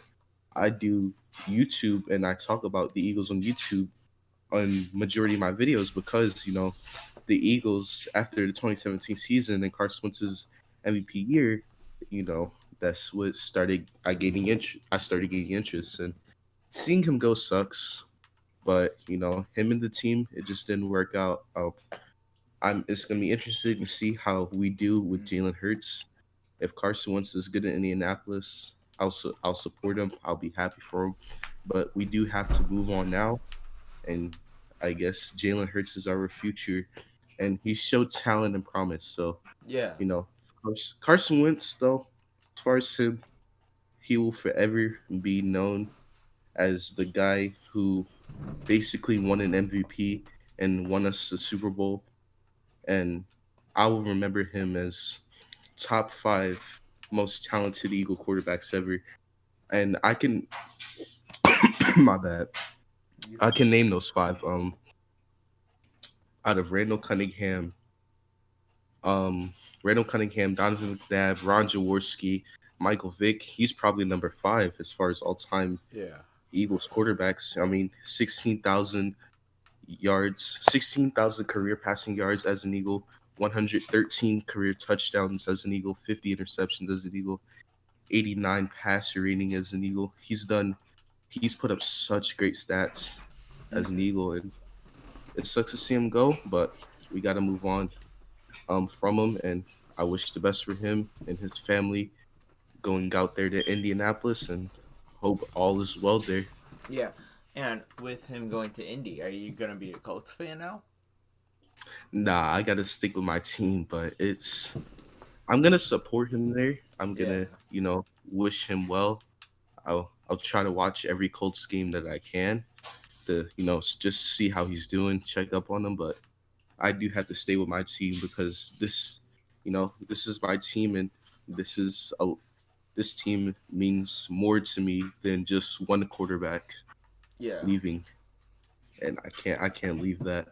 I do YouTube and I talk about the Eagles on YouTube on majority of my videos because the Eagles after the 2017 season and Carson Wentz's MVP year, you know that's what started I gaining interest. I started gaining interest, and seeing him go sucks. But him and the team, it just didn't work out. I'm It's gonna be interesting to see how we do with Jalen Hurts. If Carson Wentz is good in Indianapolis, I'll support him. I'll be happy for him. But we do have to move on now, and I guess Jalen Hurts is our future, and he showed talent and promise. So Yeah. of course, Carson Wentz, though, as far as him, he will forever be known as the guy who basically won an MVP and won us the Super Bowl, and I will remember him as top five most talented Eagle quarterbacks ever. And I can, my bad, You I can good? name those five. Out of Um, Randall Cunningham, Donovan McNabb, Ron Jaworski, Michael Vick. He's probably number five as far as all time Yeah. Eagles quarterbacks. I mean, 16,000 yards, 16,000 career passing yards as an Eagle, 113 career touchdowns as an Eagle, 50 interceptions as an Eagle, 89 passer rating as an Eagle. He's put up such great stats as an Hmm. Eagle, and it sucks to see him go, but we got to move on from him, and I wish the best for him and his family going out there to Indianapolis, and hope all is well there. Yeah. And with him going to Indy, are you gonna be a Colts fan now? Nah, I gotta stick with my team, but I'm gonna support him there. I'm Yeah. gonna, wish him well. I'll try to watch every Colts game that I can to, just see how he's doing, check up on him. But I do have to stay with my team because this is my team, and this is a this team means more to me than just one quarterback Yeah. leaving, and I can't leave that.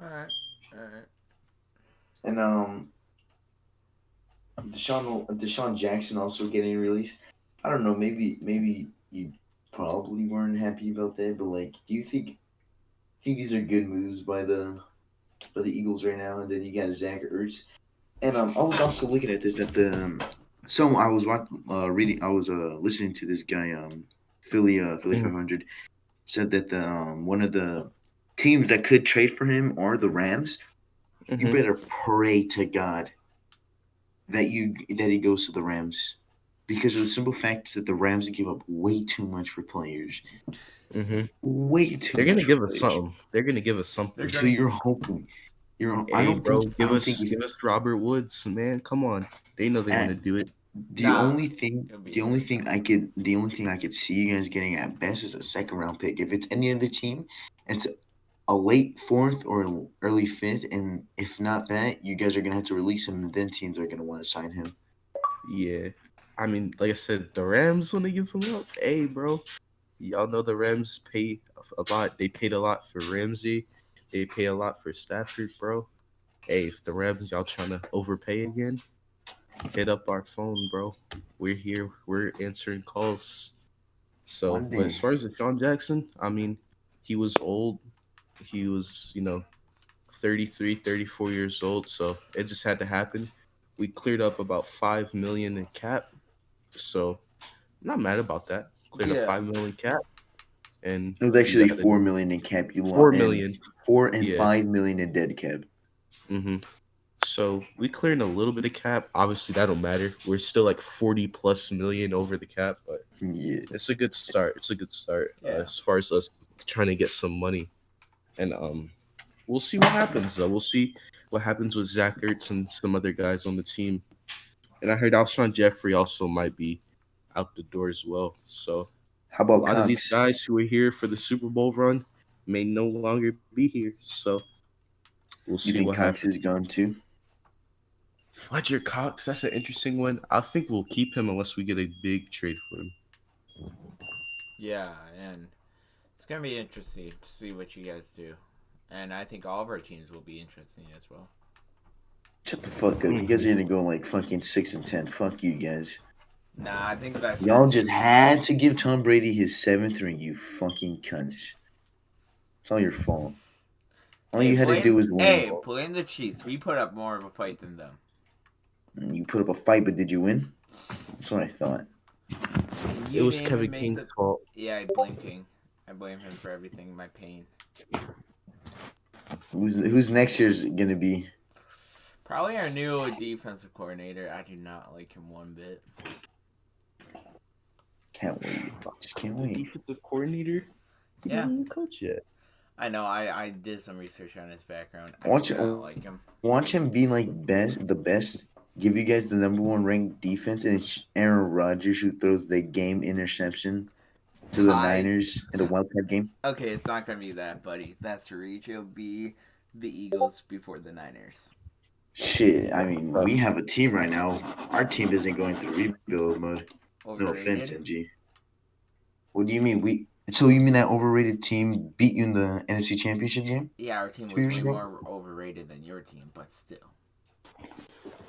All right. All right. And DeSean Jackson also getting released. I don't know. Maybe you probably weren't happy about that, but like, do you think these are good moves by the Eagles right now? And then you got Zach Ertz, and I was also looking at this that the so I was reading, I was listening to this guy Philly Mm. 500 said that the one of the teams that could trade for him are the Rams. You Mm-hmm. better pray to God that he goes to the Rams, because of the simple fact that the Rams give up way too much for players, Mm-hmm. way too They're gonna much for give us players. something. They're gonna give us They're something. So gonna. you're hoping. I Hey, don't think. bro, I give don't think us if Robert Woods, man. Come on, they know they want at to do it. the Nah. only thing It'll be the only him. thing I could the only thing I could see you guys getting at best is a second round pick. If it's any other team, it's a late fourth or early fifth, and if not that, you guys are gonna have to release him, and then teams are gonna want to sign him. Yeah, I mean, like I said, the Rams want to give him up. Hey, bro, y'all know the Rams pay a lot. They paid a lot for Ramsey. They pay a lot for Stafford, bro. Hey, if the Rams y'all trying to overpay again, hit up our phone, bro. We're here. We're answering calls. So, One but as day, far as Deshaun Jackson, I mean, he was old. He was, 33, 34 years old. So it just had to happen. We cleared up about 5 million in cap. So I'm not mad about that. Cleared up Yeah. 5 million cap. And it was we actually got a 4 million in cap. You lost 4 and million. 4 and Yeah. 5 million in dead cap. Mm-hmm. So we cleared a little bit of cap. Obviously, that don't matter. We're still like 40 plus million over the cap, but Yeah, it's a good start. It's a good start Yeah. as far as us trying to get some money. And we'll see what happens, though. We'll see what happens with Zach Ertz and some other guys on the team. And I heard Alshon Jeffrey also might be out the door as well. So how a about lot of these Cox? guys who were here for the Super Bowl run may no longer be here. So we'll You see think what Cox is happens. gone too? Fletcher Cox, that's an interesting one. I think we'll keep him unless we get a big trade for him. Yeah, and it's gonna be interesting to see what you guys do, and I think all of our teams will be interesting as well. Shut the fuck up! You guys are gonna go like fucking 6-10. Fuck you guys. Nah, I think that's Y'all just had to give Tom Brady his seventh ring. You fucking cunts. It's all your fault. All Hey, you had to do was win. blame the Chiefs. We put up more of a fight than them. You put up a fight, but did you win? That's what I thought. And It you was didn't even Kevin make King's the. fault. Yeah, I blame King. I blame him for everything. My pain. Who's next year's gonna be? Probably our new defensive coordinator. I do not like him one bit. Can't wait. Just can't The wait. defensive coordinator, he Yeah, didn't even coach yet. I know. I did some research on his background. I Watch do not like him. him be like the best. Give you guys the number one ranked defense, and it's Aaron Rodgers who throws the game interception to the I Niners in the wild card game. Okay, it's not gonna be that, buddy. That's a reach. It'll be the Eagles before the Niners. Shit, I mean, Uh, we have a team right now. Our team isn't going through rebuild mode. No offense, Overrated. MG. What do you mean? So you mean that overrated team beat you in the NFC Championship game Yeah, our team 2 was years way ago? more overrated than your team, but still.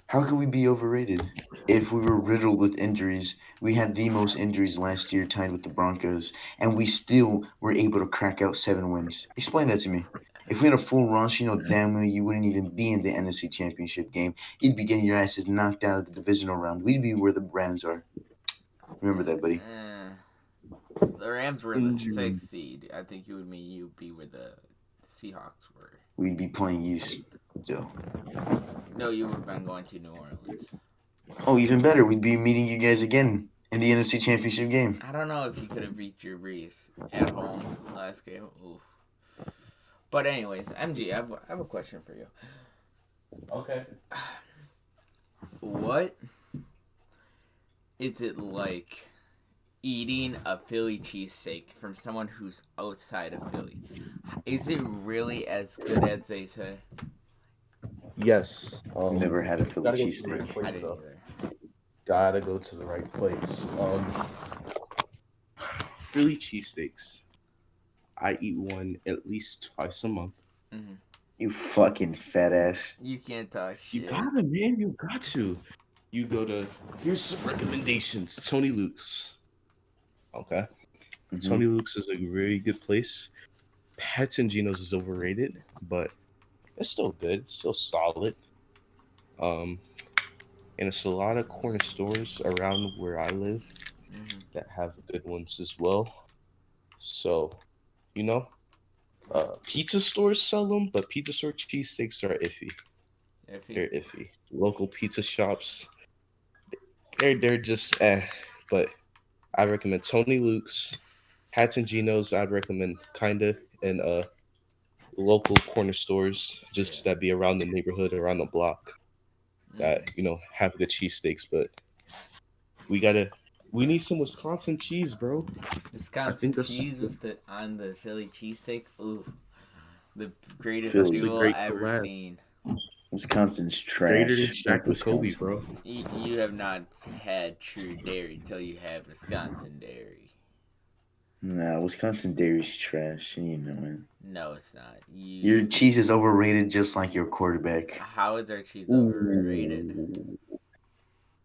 How could we be overrated if we were riddled with injuries? We had the most injuries last year, tied with the Broncos, and we still were able to crack out 7 wins. Explain that to me. If we had a full roster, you know damn well you wouldn't even be in the NFC Championship game. You'd be getting your asses knocked out of the divisional round. We'd be where the Rams are. Remember that, buddy. The Rams were the injury. 6th seed. I think you would mean you'd be where the Seahawks were. We'd be playing you still. No, you would have been going to New Orleans. Oh, even better. We'd be meeting you guys again in the NFC Championship game. I don't know if you could have beat Drew Brees at home last game. Oof. But anyways, MG, I have a question for you. Okay. What is it like eating a Philly cheesesteak from someone who's outside of Philly? Is it really as good as they say? Yes. Never had a Philly Gotta go to the right cheesesteak. I place, didn't though. either. Gotta go to the right place. Philly cheesesteaks. I eat one at least twice a month. Mhm. You fucking fat ass. You can't talk You shit. gotta, man. You got to. You go to. Here's some recommendations. Tony Luke's. Okay. Mm-hmm. Tony Luke's is a very good place. Pets and Geno's is overrated, but it's still good. It's still solid. Um, and it's a lot of corner stores around where I live Mm-hmm. that have good ones as well. So, you know, pizza stores sell them, but pizza store cheesesteaks are iffy. They're iffy. Local pizza shops, they're just But I recommend Tony Luke's, Hats and Geno's. I'd recommend kinda, and local corner stores just Yeah. that be around the neighborhood, around the block that Mm. have good cheesesteaks. But we need some Wisconsin cheese, bro. I Wisconsin think that's cheese with the on the Philly cheesesteak. Ooh, the greatest that's a Philly. duo great ever collab. seen. Wisconsin's Greater than trash. Shaq Like and Kobe, Wisconsin. bro. You have not had true dairy till you have Wisconsin dairy. Nah, Wisconsin dairy's trash. You know, man. No, it's not. Your cheese is overrated, just like your quarterback. How is our cheese overrated? Ooh.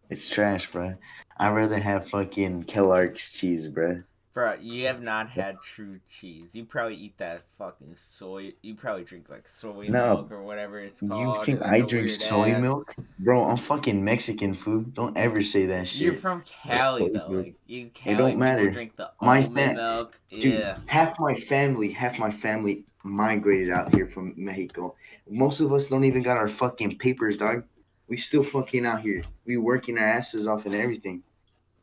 It's trash, bruh. I'd rather have fucking Kellogg's cheese, bruh. Bro, you have not That's had true cheese. You probably eat that fucking soy. You probably drink like soy No, milk or whatever it's you called, or think like I a drink weird soy ass. milk? Bro, I'm fucking Mexican food. Don't ever say that You're shit. from Cali so though. good. Like you It Cali don't people matter. drink the My almond fam, milk. dude, Yeah. half my family migrated out here from Mexico. Most of us don't even got our fucking papers, dog. We still fucking out here. We working our asses off and everything.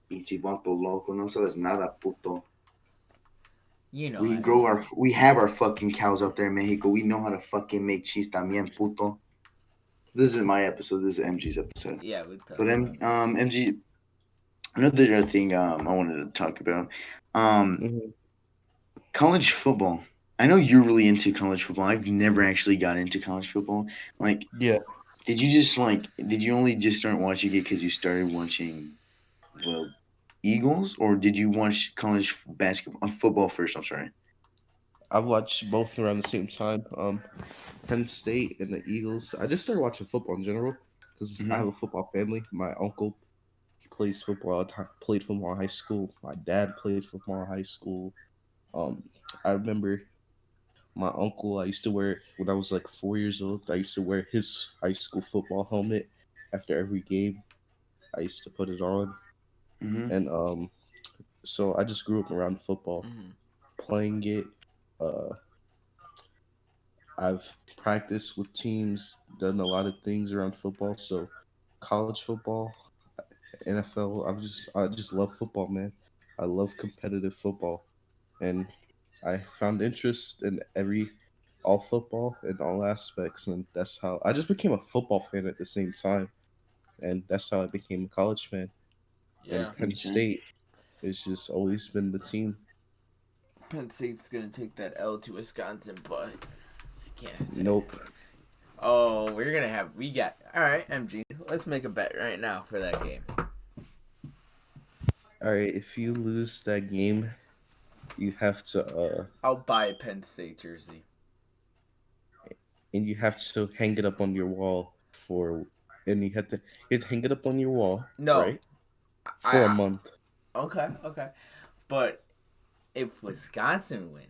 Pinche vato loco, no sabes nada, puto. You know We I do. we have our fucking cows out there in Mexico. We know how to fucking make cheese también, puto. This isn't my episode. This is MG's episode. Yeah, we talk But about. MG, another thing I wanted to talk about, um, Mhm. college football. I know you're really into college football. I've never actually got into college football. Like, Yeah, did you only just start watching it because you started watching the Eagles, or did you watch college basketball, football first? I'm sorry. I've watched both around the same time. Penn State and the Eagles. I just started watching football in general because I have Mm-hmm. a football family. My uncle he plays football. Played football in high school. My dad played football in high school. Um, I remember my uncle. I used to wear when I was like 4 years old. I used to wear his high school football helmet after every game. I used to put it on, Mm-hmm. and so I just grew up around football, Mm-hmm. playing it. Uh, I've practiced with teams, done a lot of things around football. So, college football, NFL. I just love football, man. I love competitive football, and I found interest in all football in all aspects, and that's how I just became a football fan at the same time, and that's how I became a college fan. And Yeah. Penn Okay. State has just always been the team. Penn State's gonna take that L to Wisconsin, but I can't say. Nope. Oh, we got. All right, MG. Let's make a bet right now for that game. All right, if you lose that game, you have to I'll buy a Penn State jersey. and you have to hang it up on your wall and you have to hang it up on your wall, No, right? For a I month. okay. But if Wisconsin win,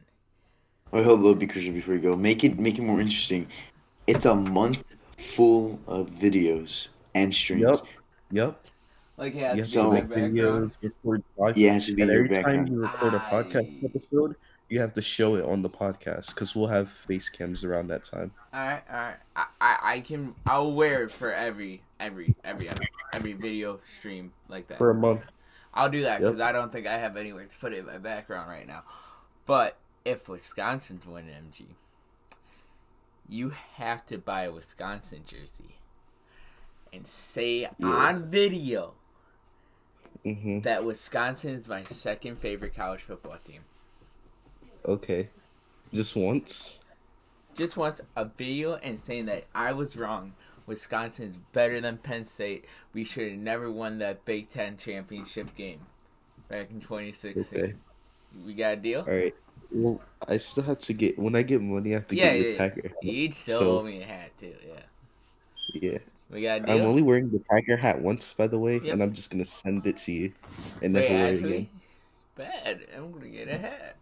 Wait, hold up, because before you go, make it more interesting. It's a month full of videos and Yep. streams. Yep. like it You has to have be to in my So make background. videos, record live, yeah, it has to be and in your every time background. you record a podcast I episode, you have to show it on the podcast because we'll have face cams around that time. all right. I can. I'll wear it for every video stream like that. For a month. I'll do that because Yep. I don't think I have anywhere to put it in my background right now. But if Wisconsin's winning, MG, you have to buy a Wisconsin jersey and say Yeah. on video Mm-hmm. that Wisconsin is my second favorite college football team. Okay. Just once. Just wants a video and saying that I was wrong. Wisconsin is better than Penn State. We should have never won that Big Ten championship game back in 2016. Okay. We got a deal? All right. Well, I still have to get when I get money. I have to Yeah, get your yeah. Packer hat. You'd still owe So me a hat too. Yeah. yeah, We got a I'm deal? only wearing the Packer hat once, by the way, Yep. and I'm just gonna send it to you and Wait, never wear it again. actually, bad. I'm gonna get a hat.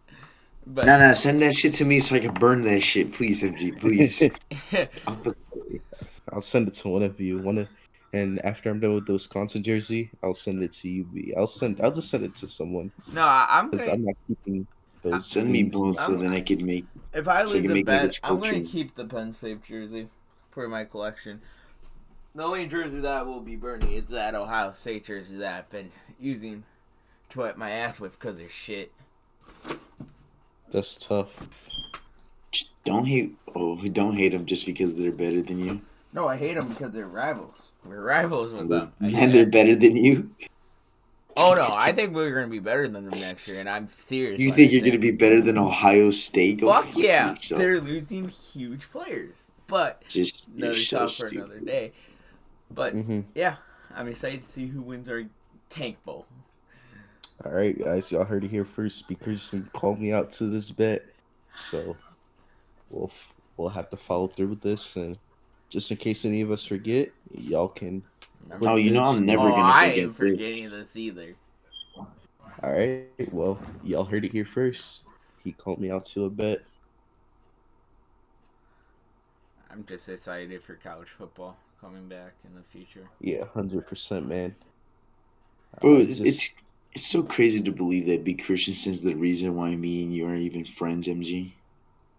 No, But no, send that shit to me so I can burn that shit, please, MG, please. I'll put- I'll send it to one of you. And after I'm done with the Wisconsin jersey, I'll send it to you. I'll just send it to someone no, I'm because gonna. I'm not keeping those Send me games. both so I'm, then I can make if I so I lose can a make like a bet, I'm gonna sculpture. keep the Penn Safe jersey for my collection. The only jersey that I will be burning is that Ohio State jersey that I've been using to wipe my ass with because they're shit. That's tough. Just don't hate them just because they're better than you. No, I hate them because they're rivals. We're rivals with And them. they're better than you. Oh no, I think we're gonna be better than them next year, and I'm serious. You when I think you're say gonna be better than Ohio State? Go fuck yeah, yourself. they're losing huge players. But Just you're another so talk for stupid. another day. But Mm-hmm. yeah, I'm excited to see who wins our Tank Bowl. All right, guys, y'all heard it here first. Speakers and called me out to this bet, so we'll have to follow through with this. And just in case any of us forget, y'all can. Remember? Oh, you know I'm never Oh, gonna I forget ain't this. forgetting this either. All right, well, y'all heard it here first. He called me out to a bet. I'm just excited for college football coming back in the future. Yeah, 100%, man. Bro, Just- it's so crazy to believe that B. Christensen's the reason why me and you aren't even friends, MG.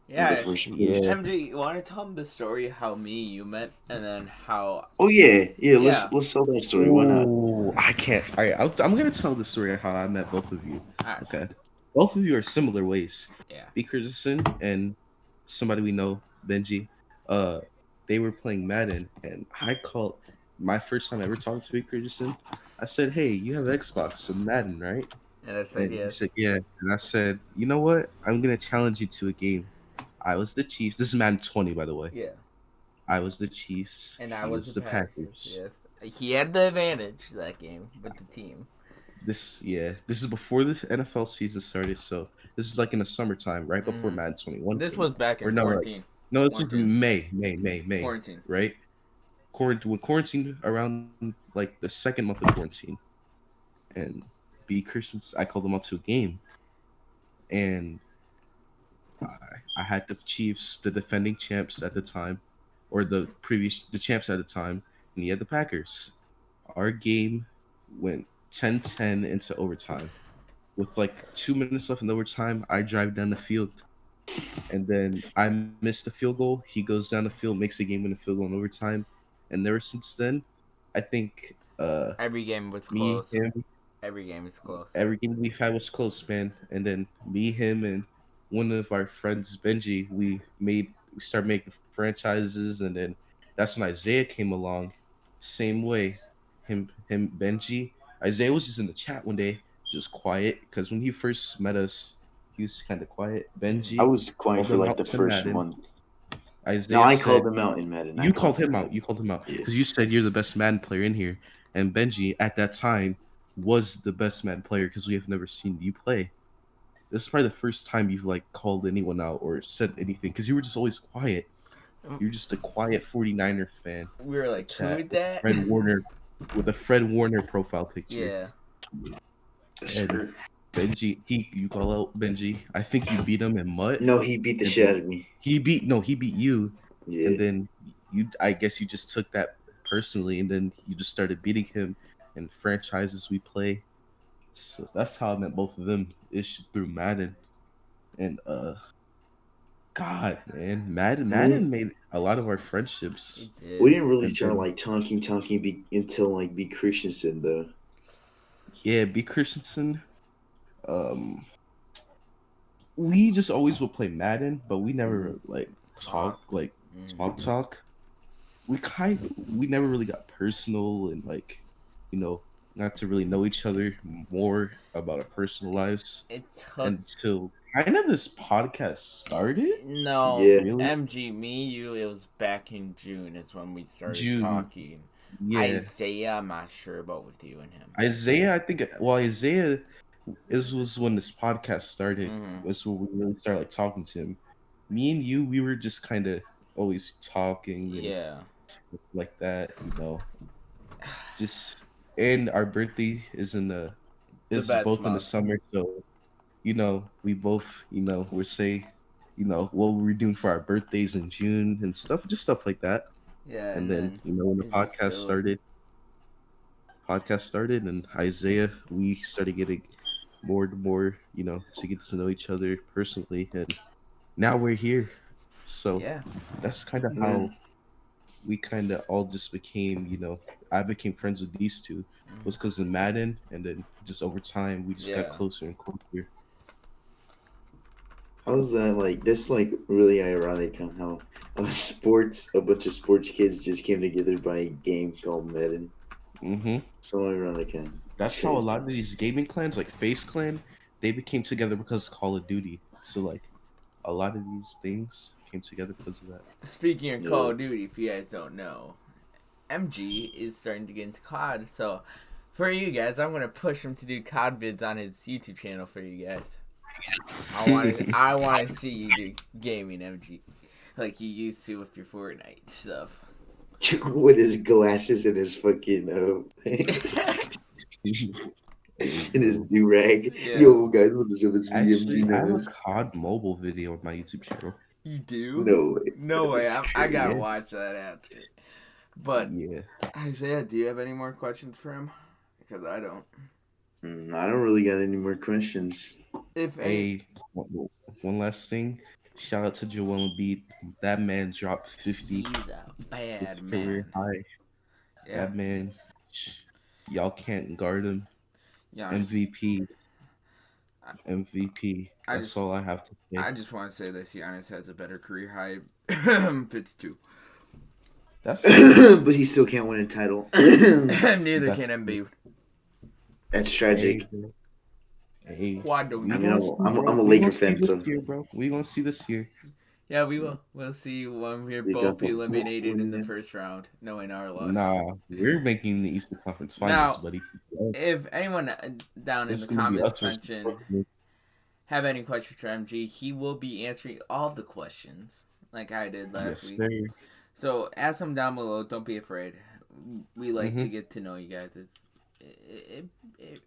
In Yeah, the first place. Yeah. MJ, you want to tell them the story how me and you met, and then how? Oh yeah. Yeah. Let's tell that story. Why not? Ooh, I can't. All right, I'm gonna tell the story of how I met both of you. Alright. Okay, both of you are similar ways. Yeah. B. Christensen and somebody we know, Benji. They were playing Madden, and I called my first time ever talking to B. Christensen. I said, "Hey, you have Xbox and Madden, right?" And I said And he yes. said, "Yeah." And I said, "You know what? I'm gonna challenge you to a game." I was the Chiefs. This is Madden 20, by the way. Yeah. I was the Chiefs. And he I was the Packers. Packers. Yes. He had the advantage that game with the team. This is before the NFL season started, so this is like in the summertime, right before Madden 21. This came was out. back Or in no, quarantine. No, this was Quarantine. May. Quarantine. Right? Quarantine around like the second month of quarantine. And B. Christensen, I called them out to a game. And I had the Chiefs, the defending champs at the time, or the champs at the time, and he had the Packers. Our game went 10-10 into overtime. With like 2 minutes left in overtime, I drive down the field. And then I missed the field goal. He goes down the field, makes the game winning field goal in overtime. And ever since then, I think Every game was me, close. him, Every game is close. every game we had was close, man. And then me, him, and one of our friends, Benji, we started making franchises, and then that's when Isaiah came along. Same way, Benji. Isaiah was just in the chat one day, just quiet, because when he first met us, he was kind of quiet. Benji, I was quiet called for him like out the to first Madden. month. Isaiah No, I said, called him out in Madden. You called him out. Yeah. Because you said you're the best Madden player in here, and Benji at that time was the best Madden player because we have never seen you play. This is probably the first time you've like called anyone out or said anything because you were just always quiet. You're just a quiet 49er fan. We were like, who is that? Fred Warner with a Fred Warner profile picture. Yeah. And Benji, you call out Benji. I think you beat him in Mutt. No, he beat the shit out of me. He beat you. Yeah. And then I guess you just took that personally, and then you just started beating him in franchises we play. So that's how I met both of them ish through Madden. And God, man, Madden made a lot of our friendships. We didn't really And start then- like talking until like B. Christensen though. Yeah, B. Christensen. We just always would play Madden, but we never like talk. We never really got personal and like, not to really know each other more about our personal lives It's until kind of this podcast started. No, Yeah. Really? MG, me, you, it was back in June is when we started June. talking. Yeah, Isaiah, I'm not sure about with you and him. Isaiah. this was when this podcast started. Mm-hmm. This was when we really started like talking to him. Me and you, we were just kind of always talking and Yeah. stuff like that, just and our birthday The is best both in the month. summer, so we both we're say what we're doing for our birthdays in June and stuff like that. Yeah, And and then then when the it just built. podcast started, and Isaiah, we started getting more and more to get to know each other personally, and now we're here. So Yeah. that's kind of Yeah. how we kind of all just became, I became friends with these two was because of Madden, and then just over time we just got Yeah. closer and closer. How's that like? That's like really ironic on how a bunch of sports kids just came together by a game called Madden. Hmm So ironic, huh? It's That's how a crazy. lot of these gaming clans, like Face Clan, they became together because of Call of Duty. So like a lot of these things came together because of that. Speaking of Call Yeah. of Duty, if you guys don't know, MG is starting to get into COD. So for you guys, I'm gonna push him to do COD vids on his YouTube channel for you guys. I want to see you do gaming, MG, like you used to with your Fortnite stuff. With his glasses and his fucking and his Bro. do rag. Yeah. Yo, guys, what is up? It's me, MG Actually, I have a Nas. COD mobile video on my YouTube channel. You do? No way. No way. That's I gotta crazy. watch that after. But Yeah. Isaiah, do you have any more questions for him? Because I don't. I don't really got any more questions. If any, Hey, one last thing. Shout out to Joel Embiid. That man dropped 50. he's a bad His career man. high. Yeah. That man, y'all can't guard him. Yeah. MVP. I- MVP. I That's just, all I have to say. I just want to say this: Giannis has a better career high, 52. That's But he still can't win a title. Neither That's- can Embiid. That's tragic. Hey, Quad don't we I do. mean, gonna see, I'm bro. a We Laker gonna see fan, this so year, bro. We gonna see this year. Yeah, we will. We'll see when we're We both got the eliminated in the wins. first round, knowing our luck. Nah, we're making the Eastern Conference Finals, Now, buddy. If anyone down in It's the gonna be comments us versus section Brooklyn. have any questions for MG, he will be answering all the questions like I did last Yes, week. sir. So ask them down below. Don't be afraid. We like to Mhm. get to know you guys.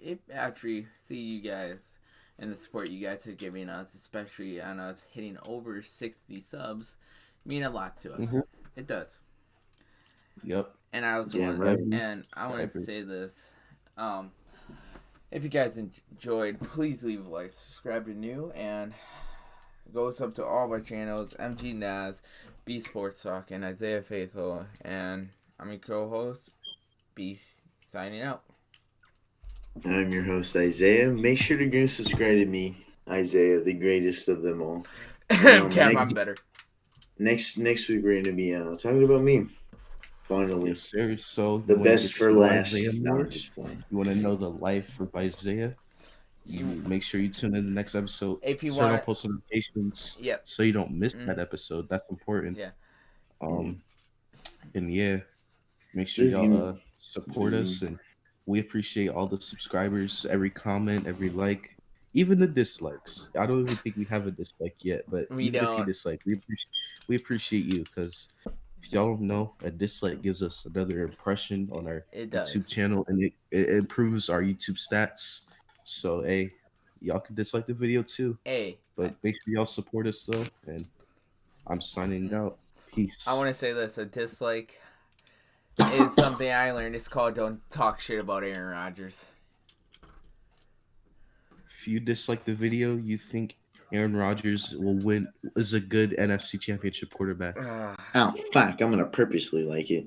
It actually see you guys and the support you guys are giving us, especially on us hitting over 60 subs, mean a lot to us. Mhm. It does. Yep. And I also Yeah, want, right. and I want to Every- say this. If you guys enjoyed, please leave a like, subscribe to new, and go sub to all of our channels: MG Nas, B Sports Talk, and Isaiah Faithful. And I'm your co-host, B, signing out. And I'm your host, Isaiah. Make sure to go subscribe to me, Isaiah, the greatest of them all. Cap, I'm next- better. Next week we're gonna be talking about me. Finally, Yes, sir. So the you wanna best get for to know last. Isaiah No, more? I'm just playing. You want to know the life of Isaiah? You make sure you tune in the next episode. If you Turn on want, post notifications, Yep. so you don't miss Mhm. that episode. That's important. Yeah. And yeah, make sure This is y'all gonna- support us, and we appreciate all the subscribers, every comment, every like, even the dislikes. I don't even think we have a dislike yet, but We even if don't. you dislike, we appreciate you, because if y'all don't know, a dislike gives us another impression on our it does. YouTube channel, and it improves our YouTube stats. So hey, y'all can dislike the video too, Hey, but make sure y'all support us though. And I'm signing out. Peace. I want to say this: a dislike is something I learned. It's called "Don't talk shit about Aaron Rodgers." If you dislike the video, you think Aaron Rodgers will win, is a good NFC Championship quarterback. Oh fuck! I'm gonna purposely like it.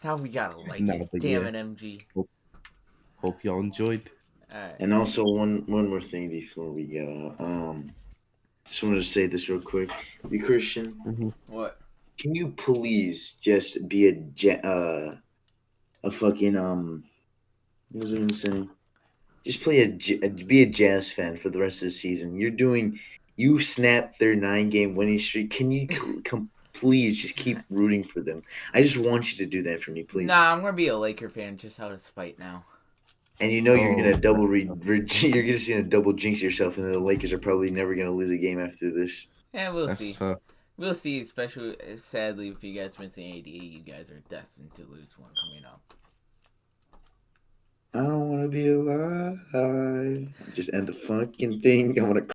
Now we gotta like No, it. but Damn yeah. it, MG. Hope y'all enjoyed. Alright. And also one more thing before we go. Just wanted to say this real quick. Be Christian. What? Can you please just be a fucking what was I gonna say? Just be a Jazz fan for the rest of the season. You snapped their 9-game winning streak. Can you please just keep rooting for them? I just want you to do that for me, please. Nah, I'm gonna be a Laker fan just out of spite now. And you know you're Oh, gonna you're gonna see a double jinx yourself, and then the Lakers are probably never gonna lose a game after this. Yeah, we'll that's see. We'll see. Especially, sadly, if you guys missing AD, you guys are destined to lose one coming up. I don't want to be alive. Just end the fucking thing. I want to